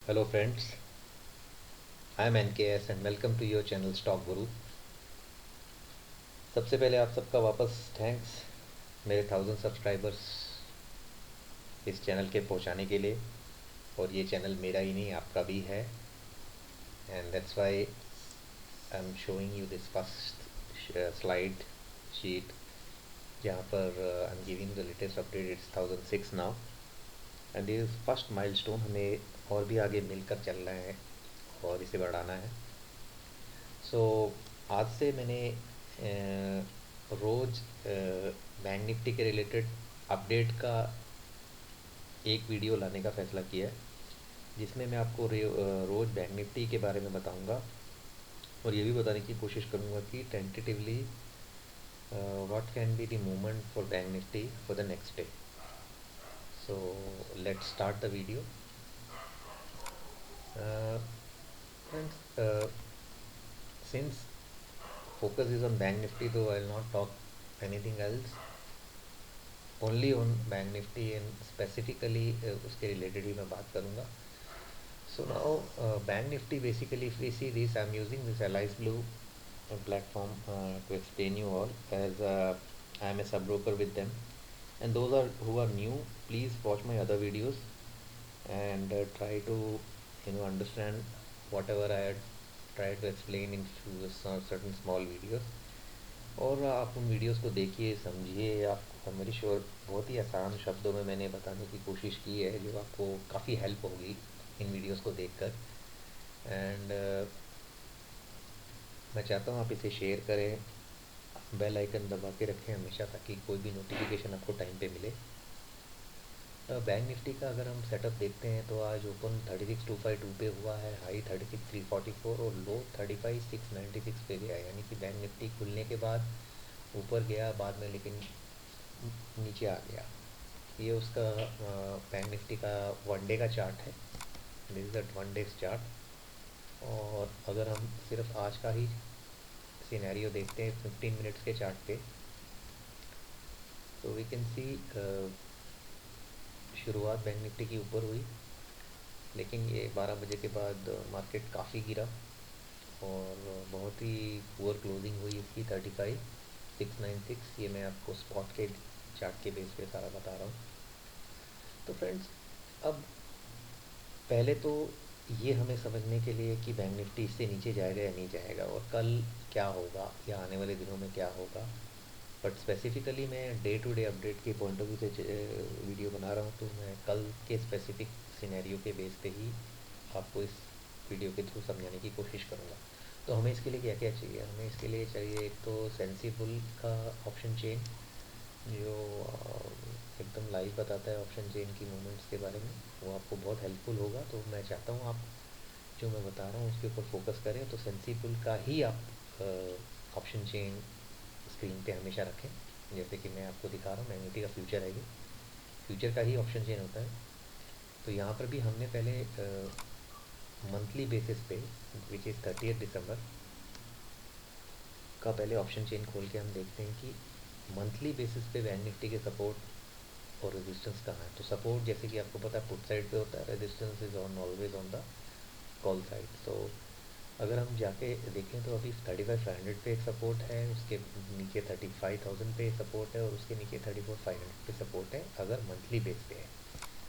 Hello friends, I am NKS and welcome to your channel Stock Guru। सबसे पहले आप सबका वापस थैंक्स मेरे 1000 सब्सक्राइबर्स इस चैनल के पहुंचाने के लिए। और ये चैनल मेरा ही नहीं आपका भी है, and that's why I am showing you this first slide sheet जहाँ पर I am giving the latest update. It's 1006 now and this first milestone. हमें और भी आगे मिलकर चलना है और इसे बढ़ाना है। सो आज से मैंने रोज़ बैंक निफ्टी के रिलेटेड अपडेट का एक वीडियो लाने का फ़ैसला किया है, जिसमें मैं आपको रोज़ बैंक निफ्टी के बारे में बताऊंगा और ये भी बताने की कोशिश करूंगा कि tentatively what can be the movement for bank Nifty for the next day. So let's start the video friends. Since focus is on bank nifty, though I will not talk anything else, only on bank nifty and specifically उसके related ही मैं बात करूँगा। So now bank nifty basically, if we see this, I am using this Allies Blue platform to explain you all, as I am a sub broker with them, and those are who are new, please watch my other videos and try to understand whatever I had tried to explain in few certain small videos। और आप उन videos को देखिए, समझिए। आप मेरी sure बहुत ही आसान शब्दों में मैंने बताने की कोशिश की है, जो आपको काफ़ी हेल्प होगी इन वीडियोस को देखकर। एंड मैं चाहता हूँ आप इसे शेयर करें, बेल आइकन दबा के रखें हमेशा, ताकि कोई भी नोटिफिकेशन आपको टाइम पे मिले। बैंक निफ्टी का अगर हम सेटअप देखते हैं तो आज ओपन 36,252 पे हुआ है, हाई 36,344 और लो 35,696 पे गया। यानी कि बैंक निफ्टी खुलने के बाद ऊपर गया, बाद में लेकिन नीचे आ गया। ये उसका बैंक निफ्टी का वन डे का चार्ट है। This is the one days chart. और अगर हम सिर्फ आज का ही सिनेरियो देखते हैं 15 मिनट्स के चार्ट पे, तो वी कैन सी शुरुआत बैंक निफ्टी की ऊपर हुई, लेकिन ये 12 बजे के बाद मार्केट काफ़ी गिरा और बहुत ही पुअर क्लोजिंग हुई इसकी 35,696। ये मैं आपको स्पॉट के चार्ट के बेस पे सारा बता रहा हूँ। तो फ्रेंड्स, अब पहले तो ये हमें समझने के लिए कि बैंक निफ्टी इससे नीचे जाएगा या नहीं जाएगा, और कल क्या होगा या आने वाले दिनों में क्या होगा। बट स्पेसिफिकली मैं डे टू डे अपडेट के पॉइंट ऑफ व्यू से वीडियो बना रहा हूँ, तो मैं कल के स्पेसिफिक सिनेरियो के बेस पे ही आपको इस वीडियो के थ्रू समझाने की कोशिश करूँगा। तो हमें इसके लिए क्या क्या चाहिए? हमें इसके लिए चाहिए एक तो सेंसिबल का ऑप्शन चेन, जो एकदम लाइव बताता है ऑप्शन चेन की मूवमेंट्स के बारे में। वो आपको बहुत हेल्पफुल होगा। तो मैं चाहता हूँ आप जो मैं बता रहा हूँ उसके ऊपर फोकस करें। तो सेंसिबल का ही आप ऑप्शन चेन स्क्रीन पे हमेशा रखें। जैसे कि मैं आपको दिखा रहा हूँ, मैग्नेटी का फ्यूचर है, ये फ्यूचर का ही ऑप्शन चेन होता है। तो यहाँ पर भी हमने पहले मंथली बेसिस पे, विच इज़ 30 दिसंबर का, पहले ऑप्शन चेन खोल के हम देखते हैं कि मंथली बेसिस पे बैंक निफ्टी के सपोर्ट और रेजिस्टेंस कहाँ है। तो सपोर्ट, जैसे कि आपको पता है, पुट साइड पे होता है, resistance is on always on the call side. तो अगर हम जाके देखें तो अभी 35,500 पे एक सपोर्ट है, उसके नीचे 35,000 पे सपोर्ट है और उसके नीचे 34,500 पे सपोर्ट है, अगर मंथली बेस पे है।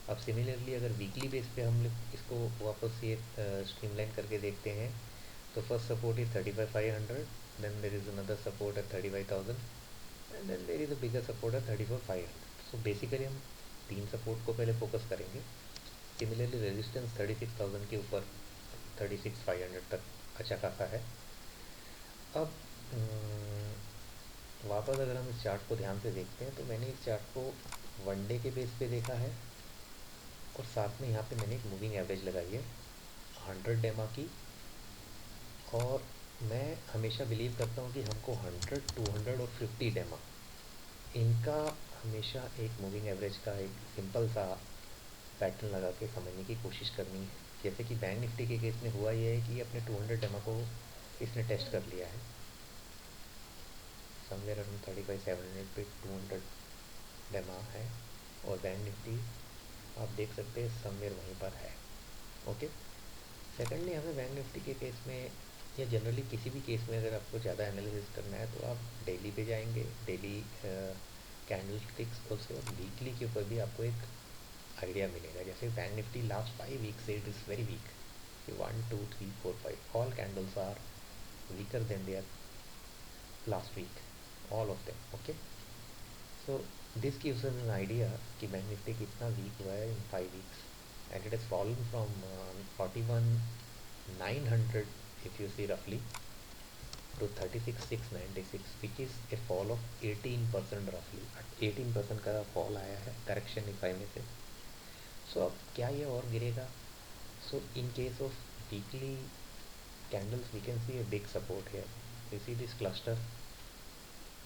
अब सिमिलरली अगर वीकली बेस पे हम लोग इसको वापस ये स्ट्रीमलाइन करके देखते हैं, तो first support is 35,500, then there is another support at 35,000 and then there is a bigger support at 34,500। So basically हम तीन सपोर्ट को पहले फोकस करेंगे। सिमिलरली रेजिस्टेंस 36,000 के ऊपर 36,500 तक अच्छा खासा है। अब वापस अगर हम इस चार्ट को ध्यान से देखते हैं, तो मैंने इस चार्ट को वन डे के बेस पे देखा है और साथ में यहाँ पे मैंने एक मूविंग एवरेज लगाई है 100 डेमा की। और मैं हमेशा बिलीव करता हूँ कि हमको 100, 200 और 50 डेमा, इनका हमेशा एक मूविंग एवरेज का एक सिंपल सा पैटर्न लगा के समझने की कोशिश करनी है। जैसे कि बैंक निफ्टी के केस में हुआ ये है कि अपने 200 डेमा को इसने टेस्ट कर लिया है, समवेयर अराउंड 35,700 पे 200 डेमा है, और बैंक निफ्टी आप देख सकते हैं समवेयर वहीं पर है। ओके, सेकेंडली हमें बैंक निफ्टी के केस में या जनरली किसी भी केस में अगर आपको ज़्यादा एनालिसिस करना है तो आप डेली पे जाएंगे, डेली कैंडल स्टिक्स और उसके बाद वीकली के ऊपर भी आपको एक आइडिया मिलेगा। जैसे बैंक निफ्टी लास्ट 5 वीक से it is very weak, 1 2 3 4 5 all candles are weaker than their last week, all of them. Okay, so this gives us an idea कि बैंक निफ्टी कितना वीक हुआ है in 5 weeks, and it has fallen from 41,900 if you see roughly to 36,696, which is a fall of 18% roughly। 18% का fall आया है correction if I में से। सो अब क्या ये और गिरेगा? So in case of weekly candles we can see a big support here। you see this cluster,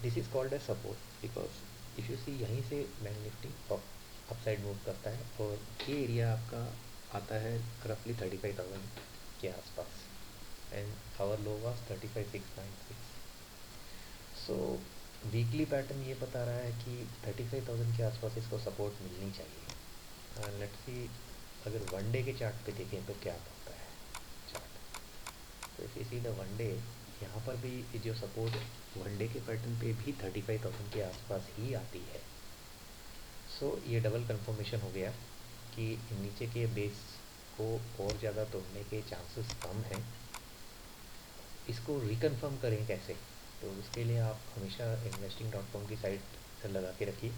this is called as support because if you see यहीं से बैंक निफ्टी अपसाइड मूव करता है और ये एरिया आपका आता है रफली 35,000 के आसपास, and our low was 35,696। So weekly pattern ये बता रहा है कि 35,000 के आसपास इसको सपोर्ट मिलनी चाहिए। लेट्स सी अगर वन डे के चार्ट पे देखें तो क्या होता है चार्ट। तो if you see the one day, यहाँ पर भी जो सपोर्ट वन डे के पैटर्न पे भी 35,000 के आसपास ही आती है। सो ये डबल कंफर्मेशन हो गया कि नीचे के बेस को और ज़्यादा तोड़ने के चांसेस कम हैं। इसको रिकन्फर्म करें कैसे? तो उसके लिए आप हमेशा investing.com की साइट लगा के रखिए।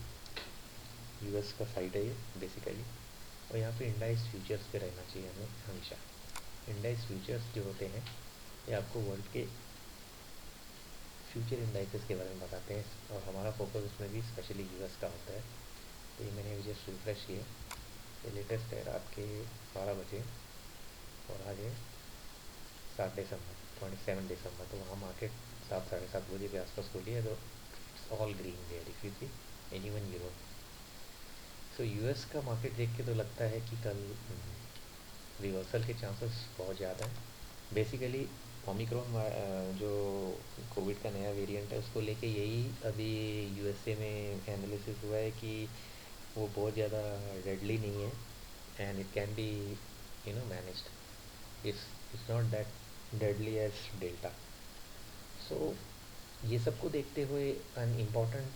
यूएस का साइट है ये बेसिकली, और यहाँ पे इंडाइस फ्यूचर्स पे रहना चाहिए हमें हमेशा। इंडाइस फ्यूचर्स जो होते हैं ये आपको वर्ल्ड के फ्यूचर इंडाइसेस के बारे में बताते हैं, और हमारा फोकस उसमें भी स्पेशली यूएस का होता है। तो ये मैंने जस्ट रिफ्रेश किए, ये लेटेस्ट है रात के 12 बजे और आज है 7 दिसंबर 27 दिसंबर। तो वहाँ मार्केट 7 साढ़े 7 बजे के आसपास खुली है, तो all green there if you see any one Europe. So US का मार्केट देख के तो लगता है कि कल रिवर्सल के चांसेस बहुत ज़्यादा हैं। बेसिकली ओमिक्रॉन जो कोविड का नया वेरिएंट है उसको लेके यही अभी यूएसए में एनालिसिस हुआ है कि वो बहुत ज़्यादा डेडली नहीं है, and it can be managed. It's not that deadly as delta. So ये सबको देखते हुए एन इम्पॉर्टेंट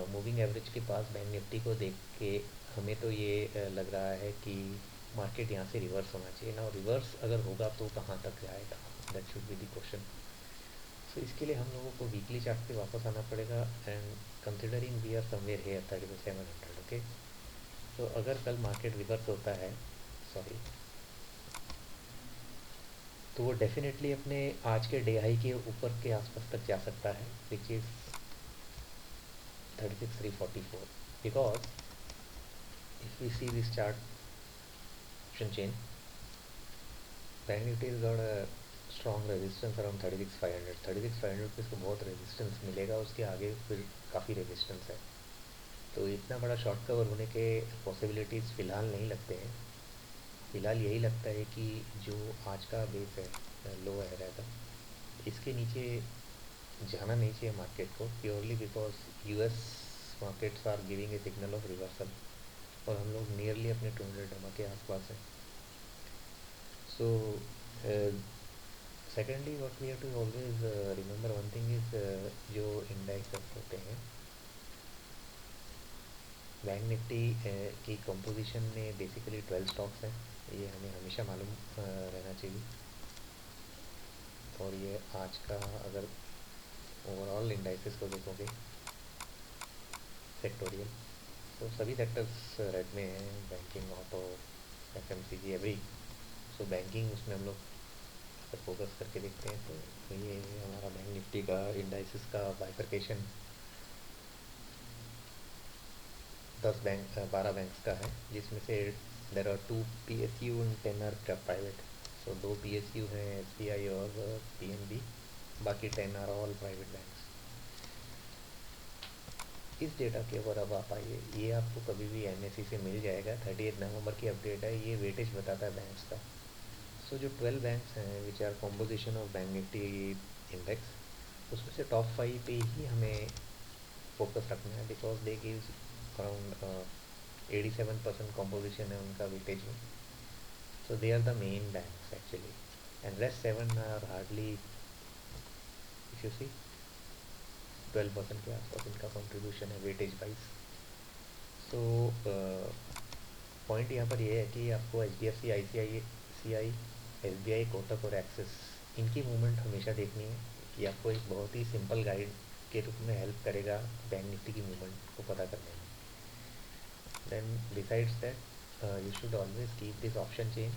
मूविंग एवरेज के पास बैंक निफ्टी को देख के हमें तो ये लग रहा है कि मार्केट यहाँ से रिवर्स होना चाहिए ना, और रिवर्स अगर होगा तो कहाँ तक जाएगा, that should be the question. So इसके लिए हम लोगों को वीकली चार्ट पे वापस आना पड़ेगा, and considering we are somewhere here 3700। Okay, तो अगर कल मार्केट रिवर्स होता है, सॉरी, तो वो डेफिनेटली अपने आज के डे हाई के ऊपर के आसपास तक जा सकता है, which is 36,344। Because if we see this chart chain, Bank Nifty is got a strong resistance around 36,500। 36,500 पे इसको बहुत रेजिस्टेंस मिलेगा, उसके आगे फिर काफ़ी रेजिस्टेंस है। तो इतना बड़ा शॉर्ट कवर होने के पॉसिबिलिटीज़ फ़िलहाल नहीं लगते हैं। फ़िलहाल यही लगता है कि जो आज का बेस है लो है रहता, इसके नीचे जाना नहीं चाहिए मार्केट को, purely because US markets are giving a signal of reversal, और हम लोग नियरली अपने 200 डमा के आसपास हैं। So secondly what we have to always remember one thing is, जो इंडेक्सेस होते हैं बैंक निफ्टी की कंपोजिशन में बेसिकली 12 स्टॉक्स हैं, ये हमें हमेशा मालूम रहना चाहिए। और ये आज का अगर ओवरऑल इंडाइसेस को देखोगे सेक्टोरियल, तो सभी सेक्टर्स रेड में हैं, बैंकिंग, ऑटो, एफएमसीजी, एवरी। सो बैंकिंग उसमें हम लोग अगर फोकस करके देखते हैं तो ये हमारा बैंक निफ्टी का इंडाइसेस का बाइफरकेशन 12 बैंक्स का है, जिसमें से there are 2 PSU and 10 are private. So 2 PSU हैं SBI और PNB, बाकी 10 आर ऑल प्राइवेट बैंक्स। इस डेटा के ऊपर अब आप आइए, ये आपको कभी भी NSE से मिल जाएगा, 38 नवंबर की अपडेट है, ये वेटेज बताता है बैंक्स का। सो जो 12 बैंक्स हैं which are composition of Bank Nifty index, उसमें से टॉप 5 पे ही हमें फोकस रखना है, because they gives around 87% composition है उनका वेटेज में। सो So they are the main banks actually, and rest seven are hardly, if you see, 12% के आसपास इनका कंट्रीब्यूशन है वेटेज वाइज. सो पॉइंट यहाँ पर ये है कि आपको H D F C, I C I C I, S B I, Kotak और एक्सिस, इनकी मूवमेंट हमेशा देखनी है. कि आपको एक बहुत ही सिंपल गाइड के रूप में हेल्प करेगा बैंक निफ्टी की मूवमेंट को पता करने में. Then besides that you should always keep this option chain.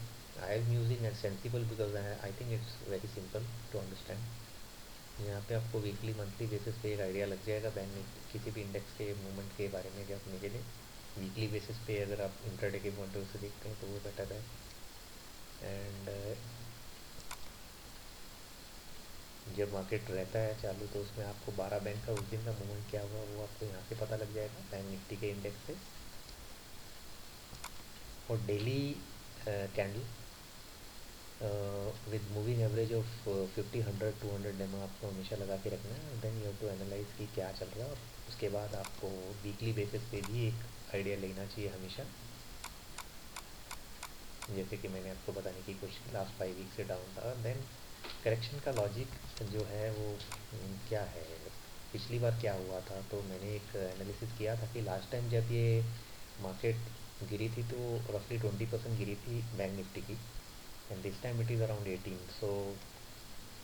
I am using extensible because I think it's very simple to understand. यहाँ पे आपको वीकली मंथली बेसिस पे एक आइडिया लग जाएगा बैंक में किसी भी इंडेक्स के मूवमेंट के बारे में जानने के लिए. वीकली बेसिस पे अगर आप इंट्राडे के पॉइंट से देखते हैं तो वो बेटर है. एंड जब मार्केट रहता है चालू तो उसमें आपको 12 बैंक का उस दिन का मूवमेंट क्या हुआ वो आपको यहाँ से पता लग जाएगा बैंक निफ्टी के इंडेक्स से. और daily candle with moving average of 50, 100, 200 डेमो आपको हमेशा लगा के रखना है. Then you have to analyse कि क्या चल रहा है. और उसके बाद आपको वीकली बेसिस पे भी एक आइडिया लेना चाहिए हमेशा. जैसे कि मैंने आपको बताने की कोशिश की, लास्ट 5 वीक से डाउन था. देन करेक्शन का लॉजिक जो है वो क्या है, पिछली बार क्या हुआ था. तो मैंने एक एनालिसिस किया था कि लास्ट टाइम जब ये मार्केट गिरी थी तो रफली 20% गिरी थी बैंक निफ्टी की, and this time it is around 18. So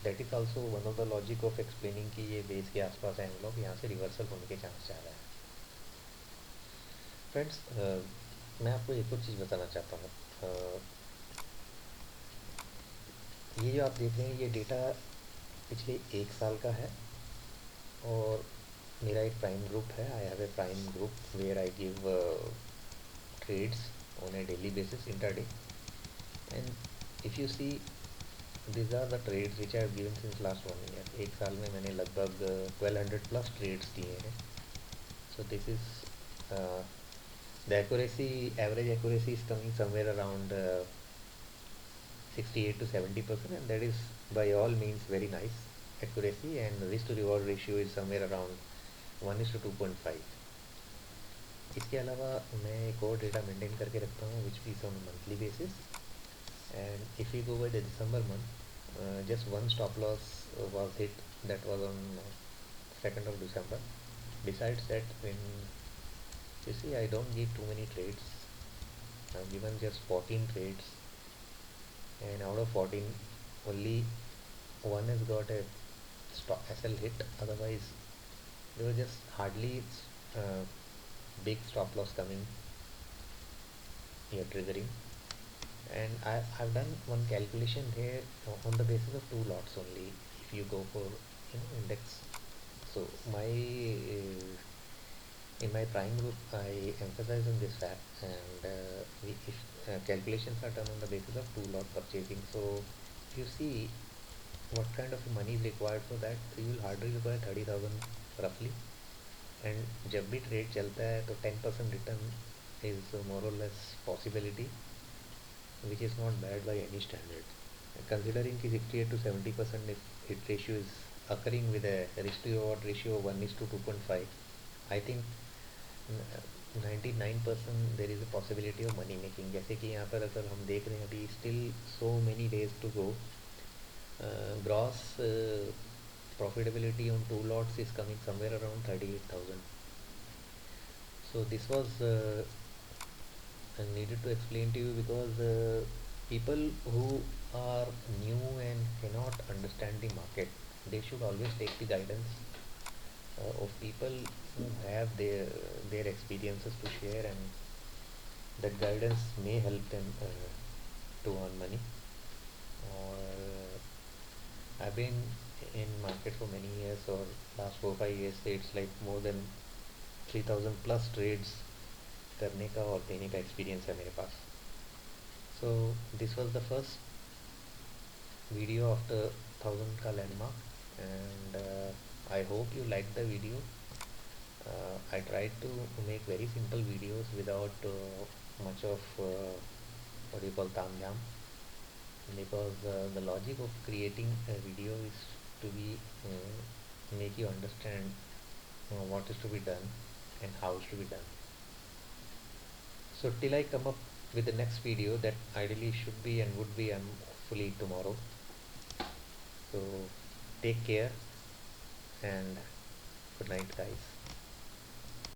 that is also one of the logic of explaining कि ये बेस के आसपास है हम लोग यहाँ से रिवर्सल होने के चांस ज़्यादा है. फ्रेंड्स मैं आपको एक और चीज़ बताना चाहता हूँ. ये जो आप देख रहे हैं ये डेटा पिछले 1 साल का है. और मेरा एक प्राइम ग्रुप है. I have a prime group where I give trades on a daily basis intraday. And if you see these are the trades which I have given since last 1 year. एक साल में मैंने लगभग 1200 plus trades दिए हैं. So this is the accuracy, average accuracy is coming somewhere around 68 to 70%, and that is by all means very nice accuracy. And risk to reward ratio is somewhere around 1:2.5. इसके अलावा मैं एक और data maintain करके रखता हूँ which is on monthly basis. And if we go by the December month, just one stop loss was hit, that was on 2nd of December. Besides that, when you see I don't give too many trades, I've given just 14 trades, and out of 14 only one has got a stop SL hit. Otherwise there was just hardly uh, big stop loss coming here triggering. And I've done one calculation here on the basis of 2 lots only. If you go for index, so my in my prime group I emphasize on this fact. And if calculations are done on the basis of 2 lot purchasing, so if you see what kind of money is required for that, you will hardly require 30,000 roughly. And जब भी trade चलता है तो 10% return is more or less possibility, which is not bad by any standard. Considering कि 68 to 70% if hit ratio is occurring with a risk to reward ratio of 1:2.5, I think 99% there is a possibility of money making. जैसे कि यहाँ पर अगर हम देख रहे हैं अभी still so many days to go, gross profitability on 2 lots is coming somewhere around 38,000. So this was I needed to explain to you because people who are new and cannot understand the market, they should always take the guidance of people who have their experiences to share, and that guidance may help them to earn money. Or I've been in market for many years, or last 4 5 years से it's like more than 3,000 plus trades करने का और देने का experience है मेरे पास. So this was the first video after 1000 का landmark. And I hope you like the video. I tried to make very simple videos without much of what you call tam jam, because the logic of creating a video is to be make you understand what is to be done and how is to be done. So till I come up with the next video that ideally should be and would be hopefully tomorrow. So take care and good night, guys.